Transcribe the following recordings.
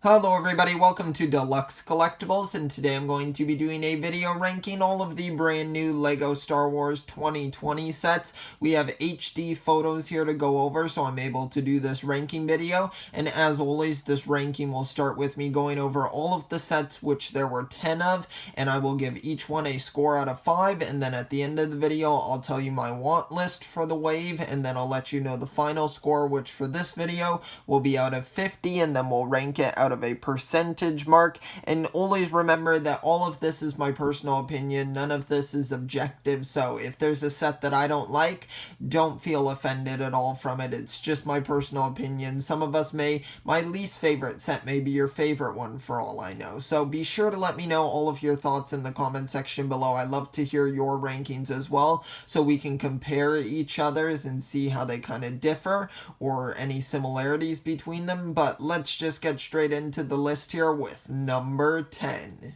Hello everybody, welcome to Deluxe Collectibles, and today I'm going to be doing a video ranking all of the brand new LEGO Star Wars 2020 sets. We have HD photos here to go over, so I'm able to do this ranking video, and as always, this ranking will start with me going over all of the sets, which there were 10 of, and I will give each one a score out of 5, and then at the end of the video, I'll tell you my want list for the wave, and then I'll let you know the final score, which for this video will be out of 50, and then we'll rank it out of a percentage mark. And always remember that all of this is my personal opinion, none of this is objective, so if there's a set that I don't like, don't feel offended at all from it. It's just my personal opinion. Some of us my least favorite set may be your favorite one for all I know, so be sure to let me know all of your thoughts in the comment section below. I love to hear your rankings as well, so we can compare each other's and see how they kind of differ or any similarities between them. But let's just get straight into the list here with number 10.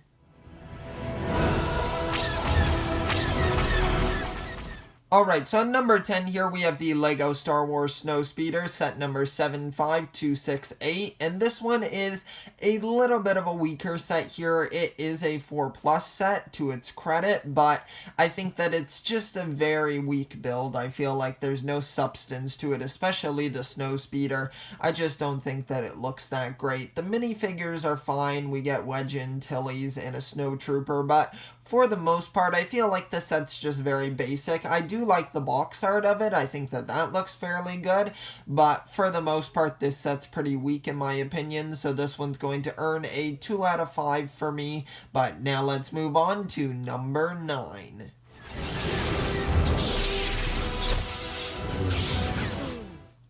Alright, so at number 10 here we have the LEGO Star Wars Snowspeeder, set number 75268, and this one is a little bit of a weaker set here. It is a 4+ set to its credit, but I think that it's just a very weak build. I feel like there's no substance to it, especially the Snowspeeder. I just don't think that it looks that great. The minifigures are fine. We get Wedge Antilles and a Snow Trooper, but for the most part, I feel like the set's just very basic. I do like the box art of it. I think that that looks fairly good. But for the most part, this set's pretty weak in my opinion. So this one's going to earn a 2 out of 5 for me. But now let's move on to number 9.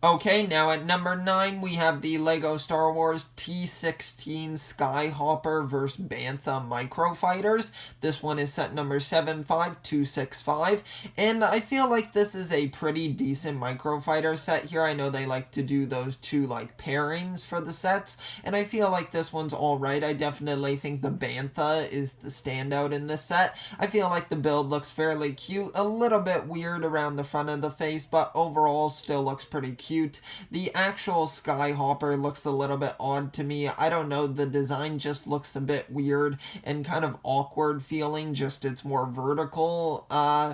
Okay, now at number 9, we have the LEGO Star Wars T-16 Skyhopper vs. Bantha Microfighters. This one is set number 75265, and I feel like this is a pretty decent microfighter set here. I know they like to do those two pairings for the sets, and I feel like this one's alright. I definitely think the Bantha is the standout in this set. I feel like the build looks fairly cute, a little bit weird around the front of the face, but overall still looks pretty cute. The actual Skyhopper looks a little bit odd to me. I don't know, the design just looks a bit weird and kind of awkward feeling, just it's more vertical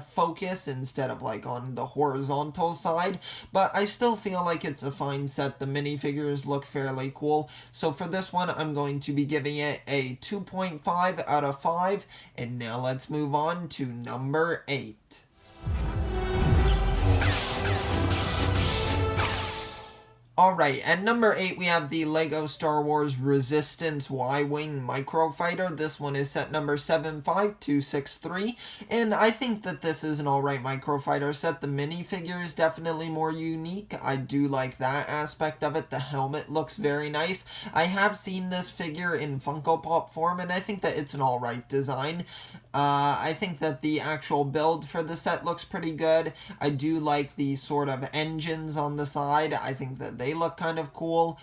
focus instead of on the horizontal side, but I still feel like it's a fine set. The minifigures look fairly cool, so for this one I'm going to be giving it a 2.5 out of 5, and now let's move on to number 8. Alright, at number 8 we have the LEGO Star Wars Resistance Y-Wing Microfighter. This one is set number 75263, and I think that this is an alright microfighter set. The minifigure is definitely more unique. I do like that aspect of it. The helmet looks very nice. I have seen this figure in Funko Pop form, and I think that it's an alright design. I think that the actual build for the set looks pretty good. I do like the sort of engines on the side. I think that they look kind of cool.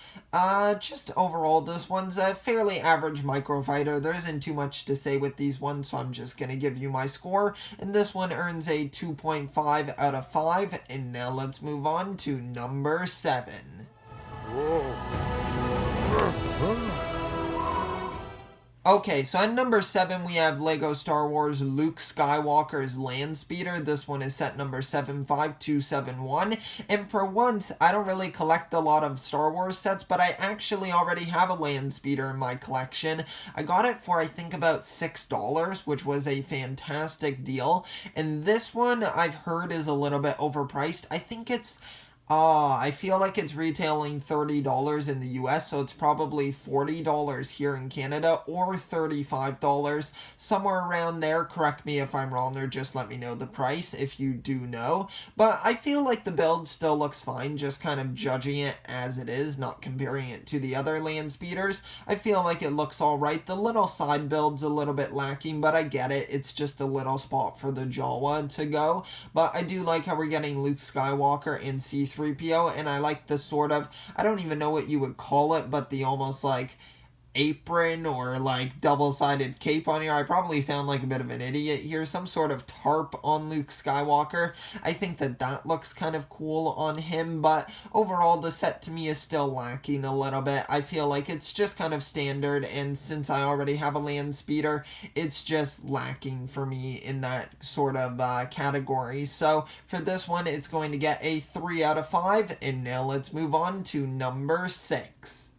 Just overall, this one's a fairly average microfighter. There isn't too much to say with these ones, so I'm just going to give you my score. And this one earns a 2.5 out of 5. And now let's move on to number 7. Okay, so at number 7 we have LEGO Star Wars Luke Skywalker's Landspeeder. This one is set number 75271, and for once, I don't really collect a lot of Star Wars sets, but I actually already have a Landspeeder in my collection. I got it for I think about $6, which was a fantastic deal, and this one I've heard is a little bit overpriced. I think it's I feel like it's retailing $30 in the US, so it's probably $40 here in Canada, or $35, somewhere around there. Correct me if I'm wrong, or just let me know the price if you do know. But I feel like the build still looks fine, just kind of judging it as it is, not comparing it to the other land speeders. I feel like it looks alright. The little side build's a little bit lacking, but I get it. It's just a little spot for the Jawa to go. But I do like how we're getting Luke Skywalker and C3PO, and I like the sort of, I don't even know what you would call it, but the almost apron or like double-sided cape on here. I probably sound like a bit of an idiot here. Some sort of tarp on Luke Skywalker. I think that that looks kind of cool on him, but overall the set to me is still lacking a little bit. I feel like it's just kind of standard, and since I already have a land speeder, it's just lacking for me in that sort of category. So for this one, it's going to get a 3 out of 5, and now let's move on to number 6.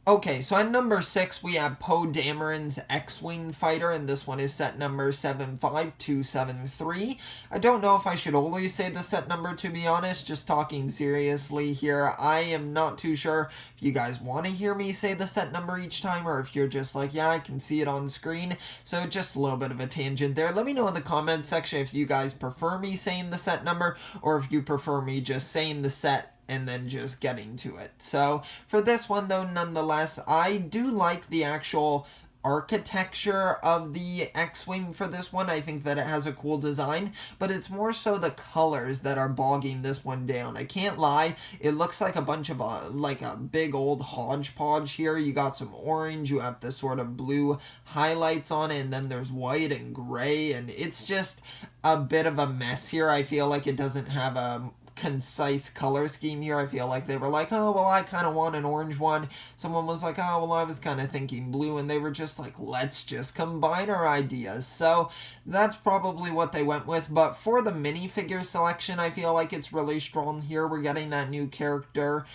Okay, so at number 6, we have Poe Dameron's X-Wing fighter, and this one is set number 75273. I don't know if I should always say the set number, to be honest, just talking seriously here. I am not too sure if you guys want to hear me say the set number each time, or if you're just like, yeah, I can see it on screen. So just a little bit of a tangent there. Let me know in the comment section if you guys prefer me saying the set number, or if you prefer me just saying the set and then just getting to it. So for this one though, nonetheless, I do like the actual architecture of the X-Wing for this one. I think that it has a cool design, but it's more so the colors that are bogging this one down. I can't lie, it looks like a bunch of like a big old hodgepodge here. You got some orange, you have the sort of blue highlights on it, and then there's white and gray, and it's just a bit of a mess here. I feel like it doesn't have a concise color scheme here. I feel like they were like, oh, well, I kind of want an orange one. Someone was like, oh, well, I was kind of thinking blue, and they were just like, let's just combine our ideas. So that's probably what they went with. But for the minifigure selection, I feel like it's really strong here. We're getting that new character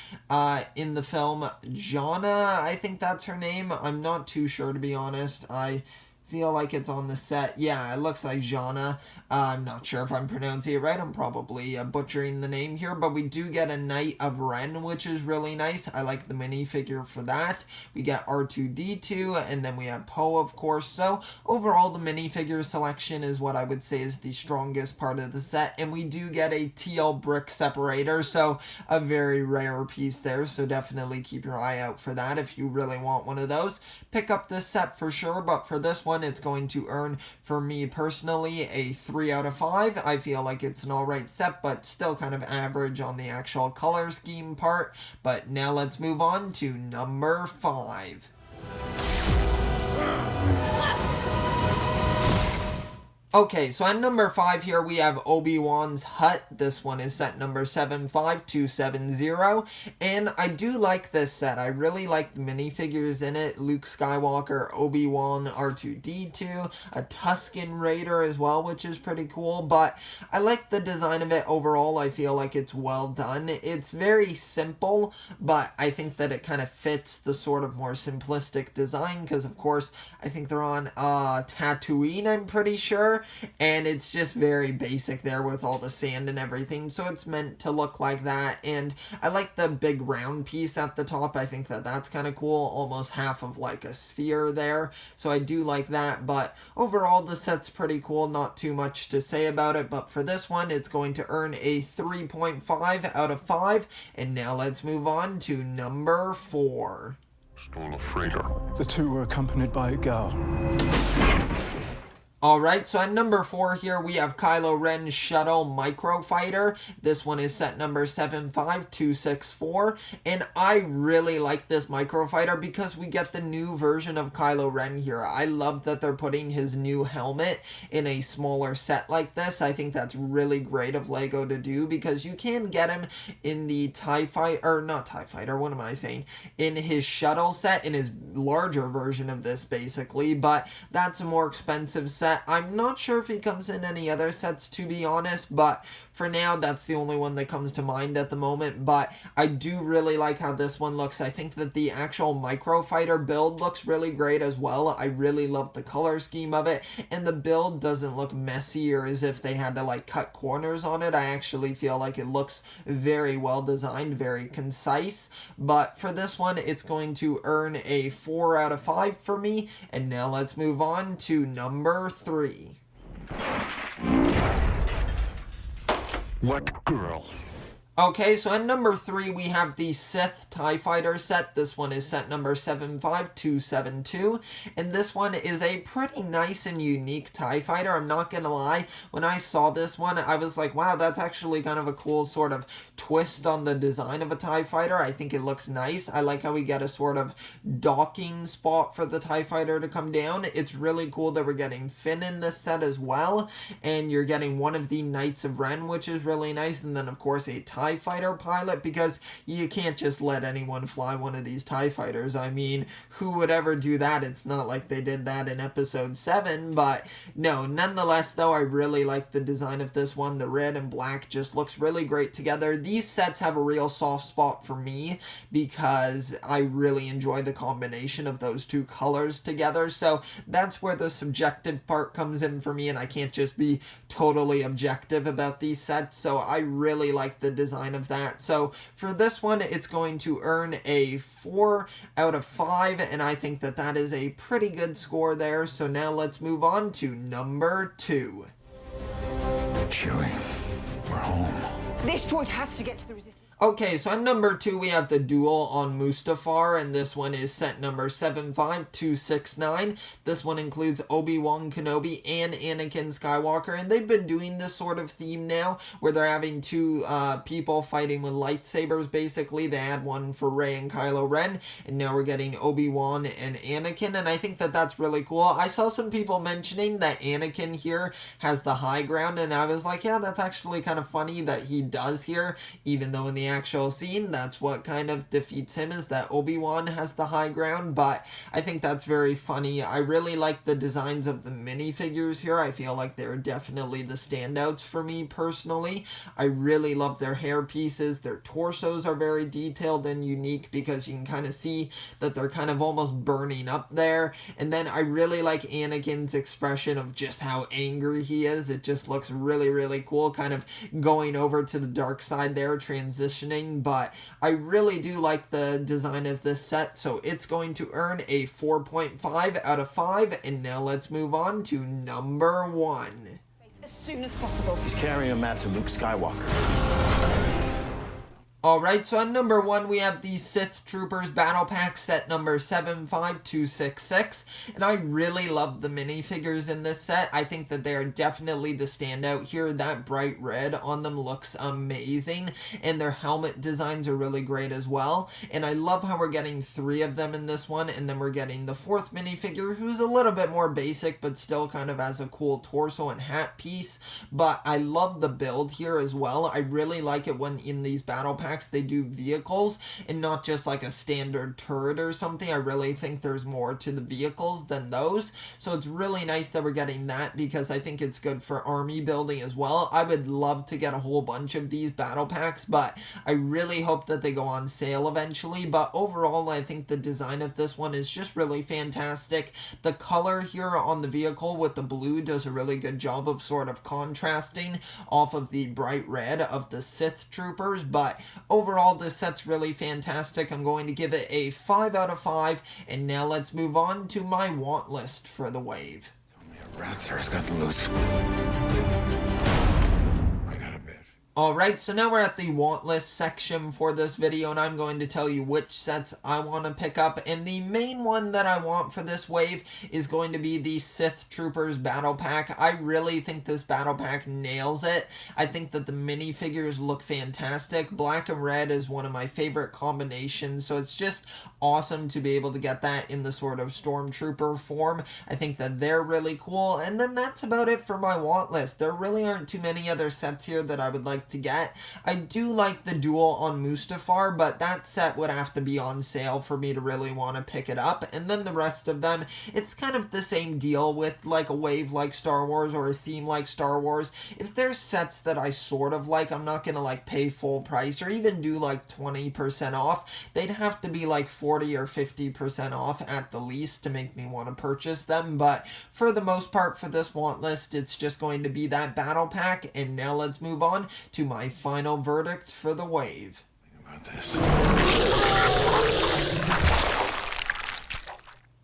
in the film, Jana, I think that's her name. I'm not too sure, to be honest. I feel like it's on the set. Yeah, it looks like Jana. I'm not sure if I'm pronouncing it right. I'm probably butchering the name here, but we do get a Knight of Ren, which is really nice. I like the minifigure for that. We get R2-D2, and then we have Poe, of course. So overall, the minifigure selection is what I would say is the strongest part of the set, and we do get a TL brick separator, so a very rare piece there. So definitely keep your eye out for that if you really want one of those. Pick up this set for sure, but for this one, it's going to earn, for me personally, a 3 out of 5. I feel like it's an alright set, but still kind of average on the actual color scheme part. But now let's move on to number 5. Okay, so at number 5 here, we have Obi-Wan's hut. This one is set number 75270, and I do like this set. I really like the minifigures in it. Luke Skywalker, Obi-Wan, R2-D2, a Tusken Raider as well, which is pretty cool, but I like the design of it overall. I feel like it's well done. It's very simple, but I think that it kind of fits the sort of more simplistic design, because of course, I think they're on Tatooine, I'm pretty sure. And it's just very basic there with all the sand and everything, so it's meant to look like that. And I like the big round piece at the top. I think that that's kind of cool, almost half of like a sphere there, so I do like that. But overall, the set's pretty cool. Not too much to say about it, but for this one, it's going to earn a 3.5 out of 5. And now let's move on to number 4. Stole a freighter. The two were accompanied by a girl. Alright, so at number 4 here, we have Kylo Ren's Shuttle Microfighter. This one is set number 75264, and I really like this Microfighter because we get the new version of Kylo Ren here. I love that they're putting his new helmet in a smaller set like this. I think that's really great of LEGO to do, because you can get him in the TIE Fighter, or not TIE Fighter, what am I saying? In his Shuttle set, in his larger version of this, basically, but that's a more expensive set. I'm not sure if he comes in any other sets, to be honest, but for now, that's the only one that comes to mind at the moment. But I do really like how this one looks. I think that the actual Microfighter build looks really great as well. I really love the color scheme of it, and the build doesn't look messy or as if they had to like cut corners on it. I actually feel like it looks very well designed, very concise. But for this one, it's going to earn a 4 out of 5 for me. And now let's move on to number 3. What girl? Okay, so at number 3, we have the Sith TIE Fighter set. This one is set number 75272, and this one is a pretty nice and unique TIE Fighter. I'm not gonna lie, when I saw this one, I was like, wow, that's actually kind of a cool sort of twist on the design of a TIE Fighter. I think it looks nice. I like how we get a sort of docking spot for the TIE Fighter to come down. It's really cool that we're getting Finn in this set as well, and you're getting one of the Knights of Ren, which is really nice, and then of course a TIE Fighter pilot, because you can't just let anyone fly one of these TIE Fighters. I mean, who would ever do that? It's not like they did that in episode 7, but no, nonetheless though, I really like the design of this one. The red and black just looks really great together. These sets have a real soft spot for me because I really enjoy the combination of those two colors together, so that's where the subjective part comes in for me, and I can't just be totally objective about these sets, so I really like the design of that. So for this one, it's going to earn a 4 out of 5, and I think that that is a pretty good score there. So now let's move on to number 2. Chewie, we're home. This droid has to get to the Resistance. Okay, so at number 2, we have the Duel on Mustafar, and this one is set number 75269. This one includes Obi-Wan Kenobi and Anakin Skywalker, and they've been doing this sort of theme now, where they're having two people fighting with lightsabers, basically. They had one for Rey and Kylo Ren, and now we're getting Obi-Wan and Anakin, and I think that that's really cool. I saw some people mentioning that Anakin here has the high ground, and I was like, yeah, that's actually kind of funny that he does here, even though in the actual scene, that's what kind of defeats him, is that Obi-Wan has the high ground. But I think that's very funny. I really like the designs of the minifigures here. I feel like they're definitely the standouts for me personally. I really love their hair pieces. Their torsos are very detailed and unique because you can kind of see that they're kind of almost burning up there. And then I really like Anakin's expression of just how angry he is. It just looks really, really cool, kind of going over to the dark side there, transitioning. But I really do like the design of this set, so it's going to earn a 4.5 out of 5. And now let's move on to number 1. As soon as possible. He's carrying a map to Luke Skywalker. Alright, so at number 1, we have the Sith Troopers Battlepacks set number 75266, and I really love the minifigures in this set. I think that they are definitely the standout here. That bright red on them looks amazing, and their helmet designs are really great as well. And I love how we're getting 3 of them in this one, and then we're getting the 4th minifigure, who's a little bit more basic, but still kind of has a cool torso and hat piece. But I love the build here as well. I really like it when in these battle packs they do vehicles and not just like a standard turret or something. I really think there's more to the vehicles than those, so it's really nice that we're getting that because I think it's good for army building as well. I would love to get a whole bunch of these battle packs, but I really hope that they go on sale eventually. But overall, I think the design of this one is just really fantastic. The color here on the vehicle with the blue does a really good job of sort of contrasting off of the bright red of the Sith Troopers, but overall, this set's really fantastic. I'm going to give it a 5 out of 5, and now let's move on to my want list for the wave. Rathar's got loose. Alright, so now we're at the want list section for this video, and I'm going to tell you which sets I want to pick up. And the main one that I want for this wave is going to be the Sith Troopers Battle Pack. I really think this Battle Pack nails it. I think that the minifigures look fantastic. Black and red is one of my favorite combinations, so it's just awesome to be able to get that in the sort of Stormtrooper form. I think that they're really cool, and then that's about it for my want list. There really aren't too many other sets here that I would like to get. I do like the Duel on Mustafar, but that set would have to be on sale for me to really want to pick it up. And then the rest of them, it's kind of the same deal with like a wave like Star Wars or a theme like Star Wars. If there's sets that I sort of like, I'm not gonna like pay full price or even do like 20% off. They'd have to be like 40 or 50% off at the least to make me want to purchase them. But for the most part, for this want list, it's just going to be that battle pack. And now let's move on to my final verdict for the wave. Think about this.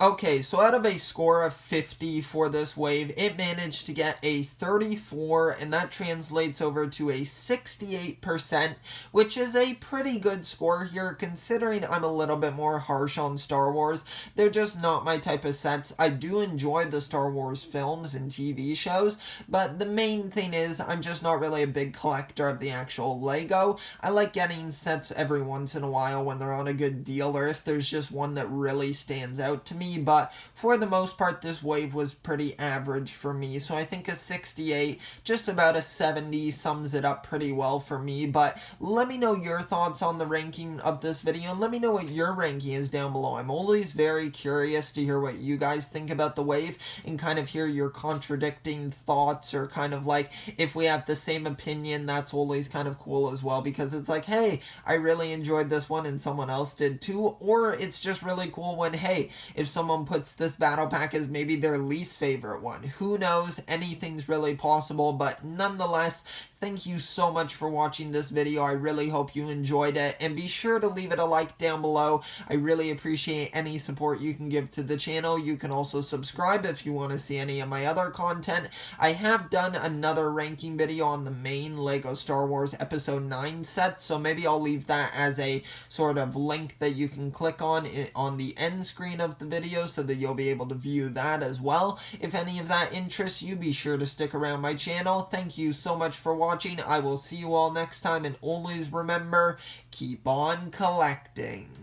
Okay, so out of a score of 50 for this wave, it managed to get a 34, and that translates over to a 68%, which is a pretty good score here, considering I'm a little bit more harsh on Star Wars. They're just not my type of sets. I do enjoy the Star Wars films and TV shows, but the main thing is I'm just not really a big collector of the actual Lego. I like getting sets every once in a while when they're on a good deal, or if there's just one that really stands out to me. But for the most part, this wave was pretty average for me, so I think a 68, just about a 70 sums it up pretty well for me. But let me know your thoughts on the ranking of this video, and let me know what your ranking is down below. I'm always very curious to hear what you guys think about the wave, and kind of hear your contradicting thoughts, or kind of like if we have the same opinion. That's always kind of cool as well, because it's like, hey, I really enjoyed this one and someone else did too. Or it's just really cool when, hey, if someone puts this battle pack as maybe their least favorite one. Who knows? Anything's really possible, but nonetheless, thank you so much for watching this video. I really hope you enjoyed it, and be sure to leave it a like down below. I really appreciate any support you can give to the channel. You can also subscribe if you want to see any of my other content. I have done another ranking video on the main Lego Star Wars Episode 9 set, so maybe I'll leave that as a sort of link that you can click on the end screen of the video, so that you'll be able to view that as well. If any of that interests you, be sure to stick around my channel. Thank you so much for watching. I will see you all next time, and always remember, keep on collecting.